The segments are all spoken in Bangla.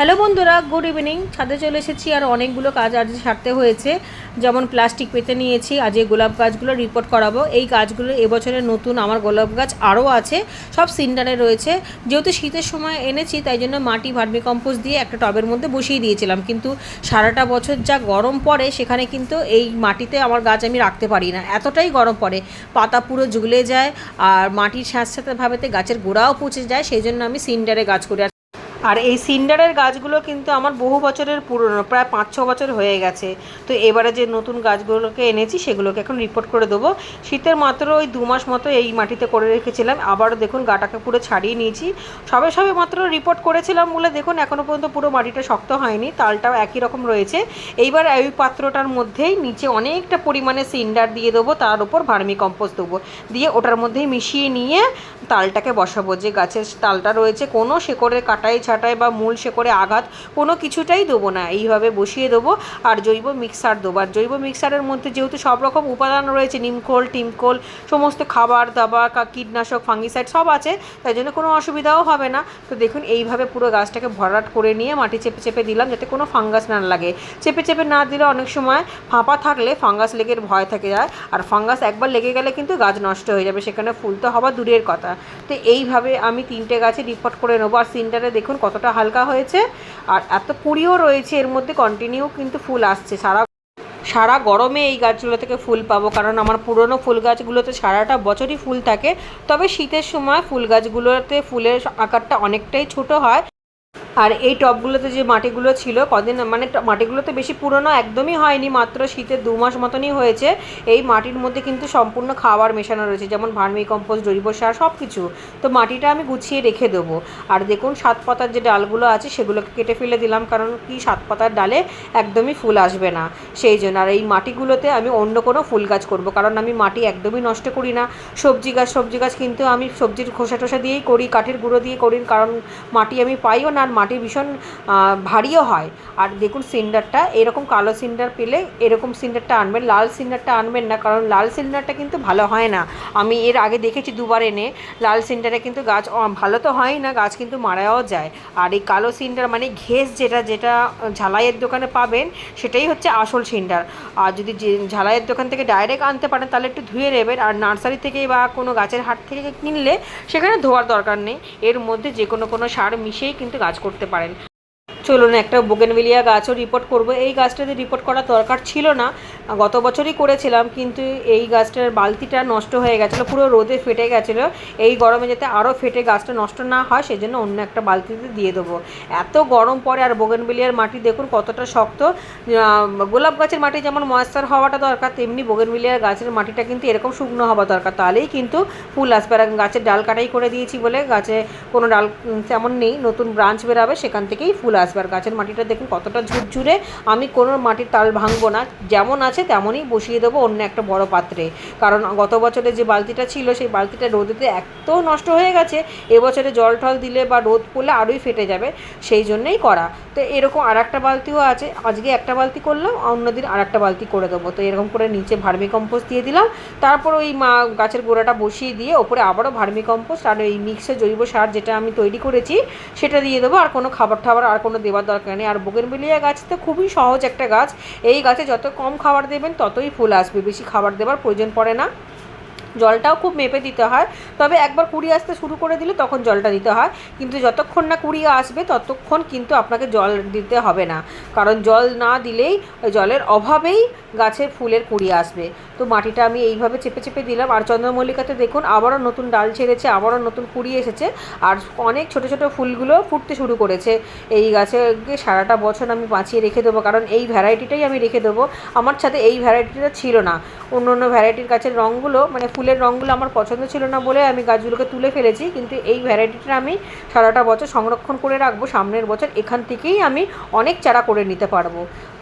হ্যালো বন্ধুরা, গুড ইভিনিং। ছাদে চলে এসেছি আর অনেকগুলো কাজ আজ সারতে হয়েছে। যেমন প্লাস্টিক পেতে নিয়েছি, আজ এই গোলাপ গাছগুলো রিপোর্ট করাবো। এই গাছগুলো এবছরের নতুন আমার গোলাপ গাছ আরও আছে, সব সিন্ডারে রয়েছে। যেহেতু শীতের সময় এনেছি তাই জন্য মাটি ভার্মি কম্পোস্ট দিয়ে একটা টবের মধ্যে বসিয়ে দিয়েছিলাম, কিন্তু সারাটা বছর যা গরম পড়ে সেখানে কিন্তু এই মাটিতে আমার গাছ আমি রাখতে পারি না, এতটাই গরম পড়ে, পাতা পুরো ঝুলে যায় আর মাটির স্যাঁতস্যাঁতে ভাবেতে গাছের গোড়াও পচে যায়। সেই জন্য আমি সিন্ডারে গাছ করি। আর এই সিন্ডারের গাছগুলো কিন্তু আমার বহু বছরের পুরনো, প্রায় 5-6 বছর হয়ে গেছে। তো এবারে যে নতুন গাছগুলোকে এনেছি সেগুলোকে এখন রিপোর্ট করে দেবো। শীতের মাত্র ওই 2 মাস মতো এই মাটিতে করে রেখেছিলাম, আবারও দেখুন গাটাকে পুরো ছাড়িয়ে নিয়েছি। সবে সবে মাত্র রিপোর্ট করেছিলাম বলে দেখুন এখনও পর্যন্ত পুরো মাটিটা শক্ত হয়নি, তালটাও একই রকম রয়েছে। এইবার ওই পাত্রটার মধ্যেই নিচে অনেকটা পরিমাণে সিন্ডার দিয়ে দেবো, তার উপর ভার্মি কম্পোস্ট দেবো, দিয়ে ওটার মধ্যেই মিশিয়ে নিয়ে তালটাকে বসাবো। যে গাছের তালটা রয়েছে কোনো শেকড়ে কাটাই ছাটাই বা মূল শেকড়ে আঘাত কোনো কিছুটাই দেবো না, এইভাবে বসিয়ে দেবো। আর জৈব মিক্সার দেবো। আর জৈব মিক্সারের মধ্যে যেহেতু সব রকম উপাদান রয়েছে, নিমখোল টিমখোল সমস্ত খাবার দাবার কীটনাশক ফাঙ্গিসাইড সব আছে, তাই জন্য কোনো অসুবিধাও হবে না। তো দেখুন এইভাবে পুরো গাছটাকে ভরাট করে নিয়ে মাটি চেপে চেপে দিলাম যাতে কোনো ফাঙ্গাস না লাগে। চেপে চেপে না দিলে অনেক সময় ফাঁপা থাকলে ফাঙ্গাস লেগে ভয় থেকে যায়, আর ফাঙ্গাস একবার লেগে গেলে কিন্তু গাছ নষ্ট হয়ে যাবে, সেখানে ফুল তো হওয়া দূরের কথা। তো এইভাবে আমি 3টে গাছে রিপোর্ট করে নেবো। আর সিন্ডারে দেখুন কতটা হালকা হয়েছে, আর এত কুড়িও রয়েছে এর মধ্যে, কন্টিনিউ কিন্তু ফুল আসছে। সারা গরমে এই গাছগুলো থেকে ফুল পাবো, কারণ আমার পুরনো ফুল গাছগুলোতে সারাটা বছরই ফুল থাকে। তবে শীতের সময় ফুল গাছগুলোতে ফুলের আকারটা অনেকটাই ছোট হয়। আর এই টবগুলোতে যে মাটিগুলো ছিল কদিন, মানে মাটিগুলো তো বেশি পুরনো একদমই হয়নি, মাত্র শীতের 2 মাস মতনই হয়েছে। এই মাটির মধ্যে কিন্তু সম্পূর্ণ খাবার মেশানো রয়েছে, যেমন ভার্মি কম্পোস্ট, জৈব সার সব কিছু। তো মাটিটা আমি গুছিয়ে রেখে দেবো। আর দেখুন 7 পাতার যে ডালগুলো আছে সেগুলোকে কেটে ফেলে দিলাম, কারণ কি 7 পাতার ডালে একদমই ফুল আসবে না সেই জন্য। আর এই মাটিগুলোতে আমি অন্য কোনো ফুল গাছ করব, কারণ আমি মাটি একদমই নষ্ট করি না। সবজি গাছ কিন্তু আমি সবজির খোসা টোসা দিয়েই করি, কাঠের গুঁড়ো দিয়ে করি, কারণ মাটি আমি পাইও না, আর মাটি ভীষণ ভারীও হয়। আর দেখুন সিন্ডারটা এরকম কালো সিন্ডার পেলে এরকম সিন্ডারটা আনবেন, লাল সিন্ডারটা আনবেন না, কারণ লাল সিন্ডারটা কিন্তু ভালো হয় না। আমি এর আগে দেখেছি 2বার এনে, লাল সিন্ডারে কিন্তু গাছ ভালো তো হয় না, গাছ কিন্তু মারাও যায়। আর এই কালো সিন্ডার মানে ঘেস, যেটা ঝালাইয়ের দোকানে পাবেন সেটাই হচ্ছে আসল সিন্ডার। আর যদি ঝালাইয়ের দোকান থেকে ডাইরেক্ট আনতে পারেন তাহলে একটু ধুয়ে নেবেন, আর নার্সারি থেকে বা কোনো গাছের হাট থেকে কিনলে সেখানে ধোয়ার দরকার নেই, এর মধ্যে যে কোনো সার মিশিয়েই কিন্তু গাছ করতে পারেন। চলুন একটা বোগেনভিলিয়া গাছও রিপোর্ট করব। এই গাছটাতে রিপোর্ট করার দরকার ছিল না, গত বছরই করেছিলাম, কিন্তু এই গাছটার বালতিটা নষ্ট হয়ে গেছিলো, পুরো রোদে ফেটে গেছিলো। এই গরমে যাতে আরও ফেটে গাছটা নষ্ট না হয় সেজন্য অন্য একটা বালতিতে দিয়ে দেবো। এত গরম পড়ে, আর বোগেনভিলিয়ার মাটি দেখুন কতটা শক্ত। গোলাপ গাছের মাটি যেমন ময়েশ্চার হওয়াটা দরকার, তেমনি বোগেনভিলিয়ার গাছের মাটিটা কিন্তু এরকম শুকনো হওয়া দরকার, তাহলেই কিন্তু ফুল আসবে। আর গাছের ডাল কাটাই করে দিয়েছি বলে গাছে কোনো ডাল তেমন নেই, নতুন ব্রাঞ্চ বেরাবে, সেখান থেকেই ফুল আসবে। আর গাছের মাটিটা দেখুন কতটা ঝুরঝুরে, আমি কোনো মাটির তাল ভাঙবো না, যেমন আছে তেমনই বসিয়ে দেবো অন্য একটা বড় পাত্রে। কারণ গত বছরে যে বালতিটা ছিল সেই বালতিটা রোদেতে এত নষ্ট হয়ে গেছে, এবছরে জল টল দিলে বা রোদ পড়লে আরোই ফেটে যাবে, সেই জন্যই করা। তো এরকম আর একটা বালতিও আছে, আজকে একটা বালতি করলাম, অন্যদিন আর একটা বালতি করে দেবো। তো এরকম করে নিচে ভার্মি কম্পোস্ট দিয়ে দিলাম, তারপর ওই গাছের গোড়াটা বসিয়ে দিয়ে ওপরে আবারও ভার্মি কম্পোস্ট আর এই মিক্সে জৈব সার যেটা আমি তৈরি করেছি সেটা দিয়ে দেবো। আর কোনো খাবার আর কোনো দেওয়ার দরকার নেই। আর বোগেনভিলিয়া গাছ তো খুবই সহজ একটা গাছ, এই গাছে যত কম খাবার দেবেন ততই ফুল আসবে, বেশি খাবার দেওয়ার প্রয়োজন পড়ে না। জলটাও খুব মেপে দিতে হয়, তবে একবার কুড়ি আসতে শুরু করে দিলে তখন জলটা দিতে হয়, কিন্তু যতক্ষণ না কুড়ি আসবে ততক্ষণ কিন্তু আপনাকে জল দিতে হবে না, কারণ জল না দিলেই জলের অভাবেই গাছের ফুলের কুড়ি আসবে। তো মাটিটা আমি এইভাবে চেপে চেপে দিলাম। আর চন্দ্রমল্লিকাতে দেখুন আবারও নতুন ডাল ছেড়েছে, আবারও নতুন কুড়ি এসেছে, আর অনেক ছোটো ছোটো ফুলগুলো ফুটতে শুরু করেছে। এই গাছকে সারাটা বছর আমি বাঁচিয়ে রেখে দেবো, কারণ এই ভ্যারাইটিটাই আমি রেখে দেবো। আমার সাথে এই ভ্যারাইটিটা ছিল না, অন্য ভ্যারাইটির গাছের রঙগুলো মানে ফুলের রঙগুলো আমার পছন্দ ছিল না বলে আমি গাছগুলোকে তুলে ফেলেছি, কিন্তু এই ভ্যারাইটিটা আমি সারাটা বছর সংরক্ষণ করে রাখবো, সামনের বছর এখান থেকেই আমি অনেক চারা করে নিতে পারবো।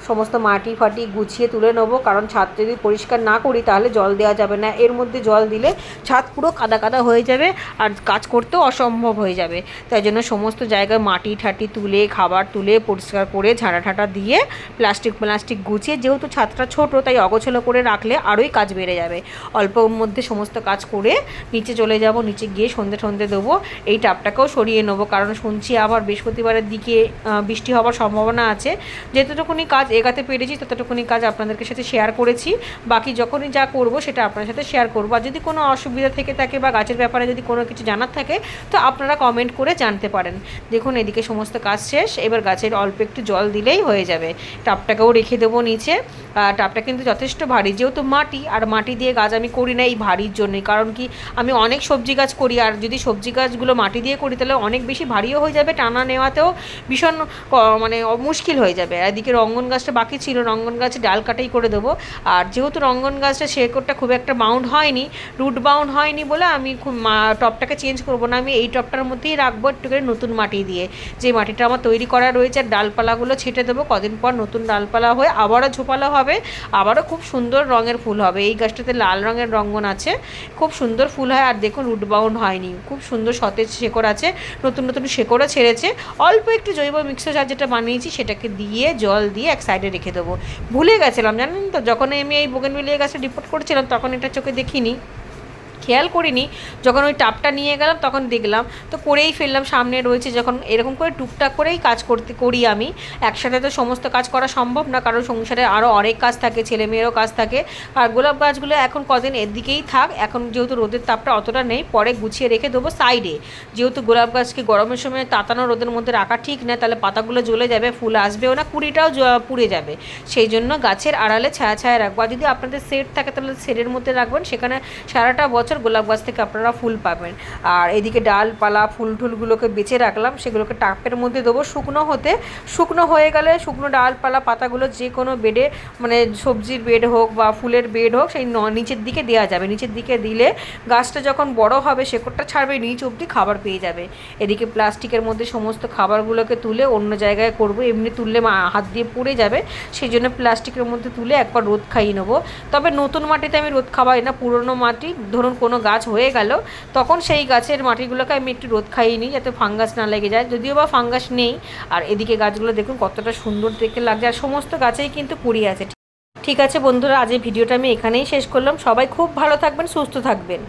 সমস্ত মাটি ফাটি গুছিয়ে তুলে নেবো, কারণ ছাদ যদি পরিষ্কার না করি তাহলে জল দেওয়া যাবে না, এর মধ্যে জল দিলে ছাদ পুরো কাদা কাদা হয়ে যাবে আর কাজ করতেও অসম্ভব হয়ে যাবে। তাই জন্য সমস্ত জায়গায় মাটি ঠাটি তুলে, খাবার তুলে, পরিষ্কার করে ঝাঁটা ঠাটা দিয়ে প্লাস্টিক গুছিয়ে, যেহেতু ছাদটা ছোটো তাই অগোছালো করে রাখলে আরোই কাজ বেড়ে যাবে। অল্পর মধ্যে সমস্ত কাজ করে নিচে চলে যাব, নিচে গিয়ে সন্ধে দেবো। এই টাপটাকেও সরিয়ে নেবো, কারণ শুনছি আবার বৃহস্পতিবারের দিকে বৃষ্টি হওয়ার সম্ভাবনা আছে। যেতটুকুনি কাজ এগাতে পেরেছি ততটুকুনি কাজ আপনাদেরকে সাথে শেয়ার করেছি, বাকি যখনই যা করব সেটা আপনার সাথে শেয়ার করবো। আর যদি কোনো অসুবিধা থেকে থাকে বা গাছের ব্যাপারে যদি কোনো কিছু জানার থাকে তো আপনারা কমেন্ট করে জানতে পারেন। দেখুন এদিকে সমস্ত কাজ শেষ, এবার গাছের অল্প একটু জল দিলেই হয়ে যাবে। টাপটাকেও রেখে দেবো নিচে। টাপটা কিন্তু যথেষ্ট ভারী, যেহেতু মাটি, আর মাটি দিয়ে গাছ আমি করি না এই ভারীর জন্যই। কারণ কি, আমি অনেক সবজি গাছ করি, আর যদি সবজি গাছগুলো মাটি দিয়ে করি তাহলে অনেক বেশি ভারীও হয়ে যাবে, টানা নেওয়াতেও ভীষণ মানে মুশকিল হয়ে যাবে। এদিকে রঙ্গন গাছটা বাকি ছিল, রঙ্গন গাছে ডাল কাটাই করে দেবো। আর যেহেতু রঙ্গন গাছটা শেকড়টা খুব একটা বাউন্ড হয়নি, রুট বাউন্ড হয়নি বলে আমি খুব টপটাকে চেঞ্জ করবো না, আমি এই টপটার মধ্যেই রাখবো একটু করে নতুন মাটি দিয়ে। যে মাটিটা আমার তৈরি করা রয়েছে, আর ডালপালাগুলো ছেটে দেবো, কদিন পর নতুন ডালপালা হয়ে আবারও ঝোপালো হবে, আবারও খুব সুন্দর রঙের ফুল হবে। এই গাছটাতে লাল রঙের রঙ্গন আছে, খুব সুন্দর ফুল হয়। আর দেখুন রুট বাউন্ড হয়নি, খুব সুন্দর সতেজ শেকড় আছে, নতুন নতুন শেকড়ও ছেড়েছে। অল্প একটু জৈব মিক্সার সার যেটা বানিয়েছি সেটাকে দিয়ে জল দিয়ে এক সাইডে রেখে দেবো। ভুলে গেছিলাম জানেন তো, যখন আমি এই বোগেনভেলিয়া গাছটা রিপোর্ট করেছিলাম তখন এটা চোখে দেখিনি, খেয়াল করিনি। যখন ওই টাপটা নিয়ে গেলাম তখন দেখলাম, তো করেই ফেললাম, সামনে রয়েছে যখন। এরকম করে টুকটাক করেই কাজ করি আমি। একসাথে তো সমস্ত কাজ করা সম্ভব না, কারণ সংসারে আরও অনেক কাজ থাকে, ছেলেমেয়েরও কাজ থাকে। আর গোলাপ গাছগুলো এখন কদিন এর দিকেই থাক, এখন যেহেতু রোদের তাপটা অতটা নেই, পরে গুছিয়ে রেখে দেবো সাইডে। যেহেতু গোলাপ গাছকে গরমের সময় তাতানো রোদের মধ্যে রাখা ঠিক না, তাহলে পাতাগুলো জ্বলে যাবে, ফুল আসবেও না, কুড়িটাও পুড়ে যাবে। সেই জন্য গাছের আড়ালে ছায়া ছায়া রাখবো। আর যদি আপনাদের সেট থাকে তাহলে সেটের মধ্যে রাখবেন, সেখানে সারাটা বছর গোলাপ গাছ থেকে আপনারা ফুল পাবেন। আর এদিকে ডালপালা ফুল টুলগুলোকে বেঁচে রাখলাম, সেগুলোকে টাপের মধ্যে দেবো শুকনো হয়ে গেলে শুকনো ডালপালা পাতাগুলো যে কোনো বেডে, মানে সবজির বেড হোক বা ফুলের বেড হোক, সেই নিচের দিকে দেওয়া যাবে। নিচের দিকে দিলে গাছটা যখন বড় হবে শেকড়টা ছাড়বে, নিচ অবধি খাবার পেয়ে যাবে। এদিকে প্লাস্টিকের মধ্যে সমস্ত খাবারগুলোকে তুলে অন্য জায়গায় করব, এমনি তুললে হাত দিয়ে পুড়ে যাবে, সেই জন্য প্লাস্টিকের মধ্যে তুলে একবার রোদ খাইয়ে নেবো। তবে নতুন মাটিতে আমি রোদ খাওয়াই না, পুরনো মাটি, ধরুন কোনো গাছ হয়ে গেল তখন সেই গাছের মাটিগুলোকে আমি একটু রোদ খাইয়ে নিই যাতে ফাঙ্গাস না লেগে যায়, যদিও বা ফাঙ্গাস নেই। আর এদিকে গাছগুলো দেখুন কতটা সুন্দর দেখতে লাগছে, আর সমস্ত গাছেই কিন্তু কুড়ি আছে। ঠিক আছে বন্ধুরা, আজ এই ভিডিওটা আমি এখানেই শেষ করলাম। সবাই খুব ভালো থাকবেন, সুস্থ থাকবেন।